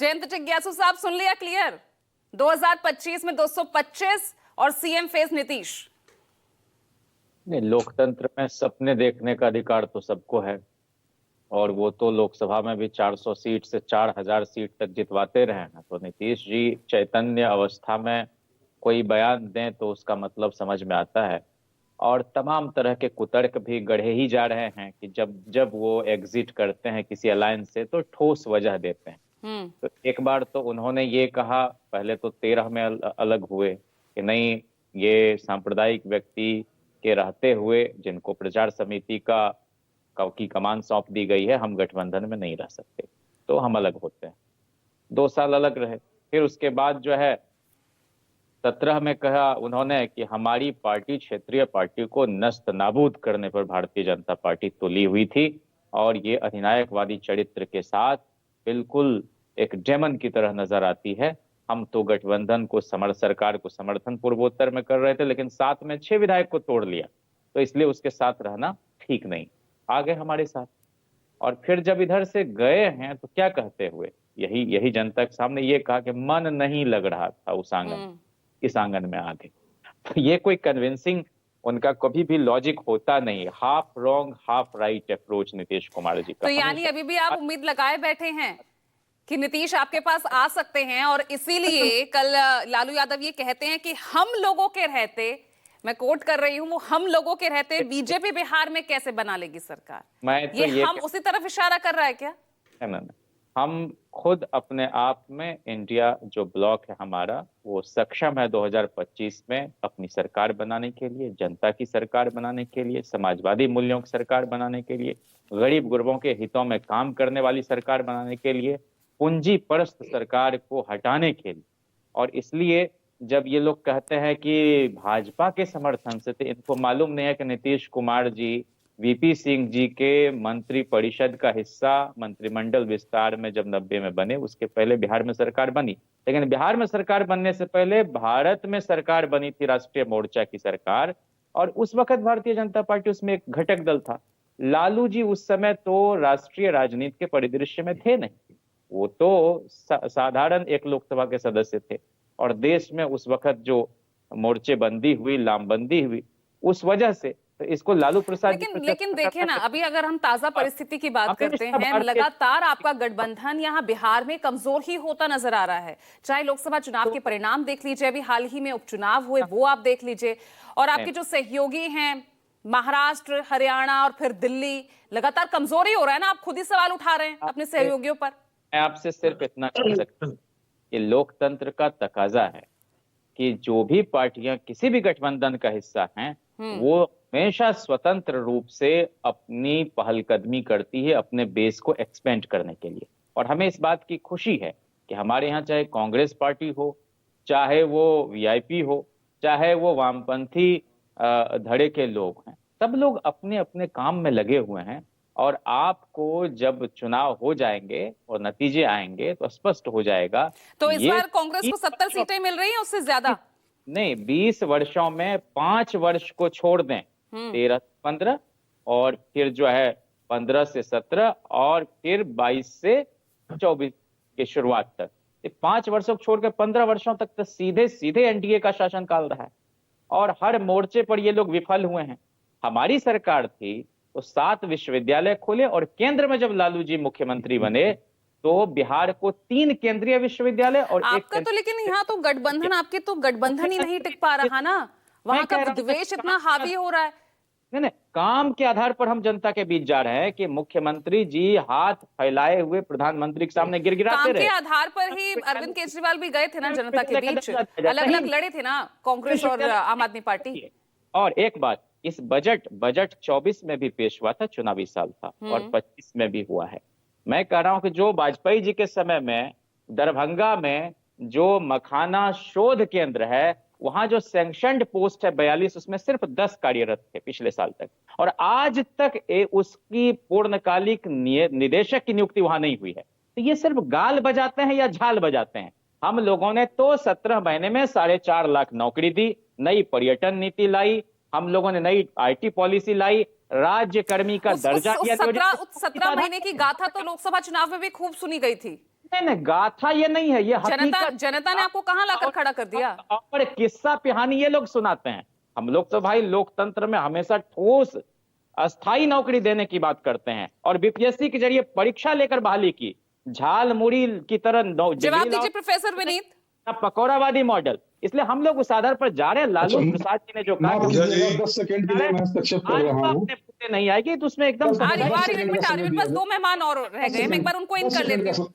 जयंत जिज्ञासु साहब, सुन लिया क्लियर? 2025 में 225 और सीएम फेस नीतीश। नहीं, लोकतंत्र में सपने देखने का अधिकार तो सबको है और वो तो लोकसभा में भी 400 सीट से 4000 सीट तक जितवाते रहे हैं। तो नीतीश जी चैतन्य अवस्था में कोई बयान दें तो उसका मतलब समझ में आता है। और तमाम तरह के कुतर्क भी गढ़े ही जा रहे हैं कि जब जब वो एग्जिट करते हैं किसी अलायंस से तो ठोस वजह देते हैं। तो एक बार तो उन्होंने ये कहा, पहले तो 13 में अलग हुए कि नहीं, ये सांप्रदायिक व्यक्ति के रहते हुए जिनको प्रचार समिति की कमान सौंप दी गई है, हम गठबंधन में नहीं रह सकते, तो हम अलग होते हैं। 2 साल अलग रहे। फिर उसके बाद जो है 17 में कहा उन्होंने कि हमारी पार्टी क्षेत्रीय पार्टी को नस्त नाबूद करने पर भारतीय जनता पार्टी तुली हुई थी और ये अधिनायकवादी चरित्र के साथ बिल्कुल एक डेमन की तरह नजर आती है। हम तो गठबंधन को सरकार को समर्थन पूर्वोत्तर में कर रहे थे, लेकिन साथ में 6 विधायक को तोड़ लिया, तो इसलिए उसके साथ रहना ठीक नहीं। आ गए हमारे साथ और फिर जब इधर से गए हैं तो क्या कहते हुए यही जनता के सामने ये कहा कि मन नहीं लग रहा था उस आंगन, इस आंगन में आ गए। तो ये कोई कन्विंसिंग उनका कभी भी लॉजिक होता नहीं। Half wrong half right approach Nitish Kumar ji का। तो यानी अभी भी आप उम्मीद लगाए बैठे हैं कि नीतीश आपके पास आ सकते हैं और इसीलिए कल लालू यादव ये कहते हैं कि हम लोगों के रहते, मैं कोट कर रही हूं, वो हम लोगों के रहते बीजेपी बिहार में कैसे बना लेगी सरकार। मैं तो ये हम उसी तरफ इशारा कर रहा है क्या? नहीं, हम खुद अपने आप में इंडिया जो ब्लॉक है हमारा, वो सक्षम है 2025 में अपनी सरकार बनाने के लिए, जनता की सरकार बनाने के लिए, समाजवादी मूल्यों की सरकार बनाने के लिए, गरीब गुरबों के हितों में काम करने वाली सरकार बनाने के लिए, पूंजी परस्त सरकार को हटाने के लिए। और इसलिए जब ये लोग कहते हैं कि भाजपा के समर्थन से, तो इनको मालूम नहीं है कि नीतीश कुमार जी वीपी सिंह जी के मंत्री परिषद का हिस्सा मंत्रिमंडल विस्तार में जब 90 में बने, उसके पहले बिहार में सरकार बनी। लेकिन बिहार में सरकार बनने से पहले भारत में सरकार बनी थी, राष्ट्रीय मोर्चा की सरकार, और उस वक्त भारतीय जनता पार्टी उसमें एक घटक दल था। लालू जी उस समय तो राष्ट्रीय राजनीति के परिदृश्य में थे नहीं, वो तो साधारण एक लोकसभा के सदस्य थे। और देश में उस वक्त जो मोर्चेबंदी हुई, लामबंदी हुई, उस वजह से तो इसको लालू प्रसाद लेकिन देखिए ना, अभी अगर हम ताजा परिस्थिति की बात करते हैं, लगातार आपका गठबंधन यहाँ बिहार में कमजोर ही होता नजर आ रहा है। चाहे लोकसभा चुनाव के परिणाम देख लीजिए, अभी हाल ही में उपचुनाव हुए वो आप देख लीजिए, और आपके जो सहयोगी हैं महाराष्ट्र, हरियाणा और फिर दिल्ली, लगातार कमजोरी हो रहा है ना। आप खुद ही सवाल उठा रहे हैं अपने सहयोगियों पर। मैं आपसे सिर्फ इतना कह सकता हूं कि लोकतंत्र का तकाजा है कि जो भी पार्टियां किसी भी गठबंधन का हिस्सा हैं, वो हमेशा स्वतंत्र रूप से अपनी पहलकदमी करती है अपने बेस को एक्सपेंड करने के लिए। और हमें इस बात की खुशी है कि हमारे यहाँ चाहे कांग्रेस पार्टी हो, चाहे वो वीआईपी हो, चाहे वो वामपंथी धड़े के लोग हैं, सब लोग अपने अपने काम में लगे हुए हैं। और आपको जब चुनाव हो जाएंगे और नतीजे आएंगे तो स्पष्ट हो जाएगा। तो इस बार कांग्रेस को 70 सीटें मिल रही हैं, उससे ज्यादा नहीं। 20 वर्षों में 5 वर्ष को छोड़ दें, 13 से 15 और फिर जो है 15 से 17 और फिर 22 से 24 की शुरुआत तक, 5 वर्षों को छोड़कर 15 वर्षों तक तो सीधे सीधे एनडीए का शासनकाल रहा है और हर मोर्चे पर ये लोग विफल हुए हैं। हमारी सरकार थी तो 7 विश्वविद्यालय खोले और केंद्र में जब लालू जी मुख्यमंत्री बने तो बिहार को 3 केंद्रीय विश्वविद्यालय और आपका तो, लेकिन यहाँ तो गठबंधन, आपके तो गठबंधन ही नहीं टिक पा रहा ना, वहां का विद्वेष इतना हावी हो रहा है। नहीं, काम के आधार पर हम जनता के बीच जा रहे हैं कि मुख्यमंत्री जी हाथ फैलाए हुए प्रधानमंत्री के सामने गिड़गिड़ाते रहे। काम के आधार पर ही अरविंद केजरीवाल भी गए थे ना जनता के बीच, अलग अलग लड़े थे ना कांग्रेस और आम आदमी पार्टी। और एक बात, इस बजट 24 में भी पेश हुआ था, चुनावी साल था, और 25 में भी हुआ है। मैं कह रहा हूं कि जो वाजपेयी जी के समय में दरभंगा में जो मखाना शोध केंद्र है, वहां जो सैंक्शनड पोस्ट है 42, उसमें सिर्फ 10 कार्यरत थे पिछले साल तक, और आज तक उसकी पूर्णकालिक निदेशक की नियुक्ति वहां नहीं हुई है। तो ये सिर्फ गाल बजाते हैं या झाल बजाते हैं? हम लोगों ने तो 17 महीने में 4.5 लाख नौकरी दी, नई पर्यटन नीति लाई, हम लोगों ने नई आईटी पॉलिसी लाई, राज्य कर्मी का दर्जा दिया। 17 महीने की गाथा तो लोकसभा चुनाव में भी खूब सुनी गई थी। नहीं नहीं, गाथा ये नहीं है, ये हकीकत। जनता ने आपको कहां लाकर खड़ा कर दिया? और किस्सा पिहानी ये लोग सुनाते हैं। हम लोग तो भाई लोकतंत्र में हमेशा ठोस अस्थाई नौकरी देने की बात करते हैं, और बीपीएससी के जरिए परीक्षा लेकर बहाली की, झाल मुड़ी की तरह जवाब दीजिए प्रोफेसर विनीत। पकौड़ावादी मॉडल। इसलिए हम लोग उस आधार पर जा रहे हैं। लालू प्रसाद जी ने जो कहा कि 10 सेकंड के लिए मैं हस्तक्षेप कर रहा हूँ। अपने पुते नहीं आएगी, तो उसमें एकदम बस बस 2 मेहमान और रह गए, मैं एक बार उनको इन कर लेती हूँ।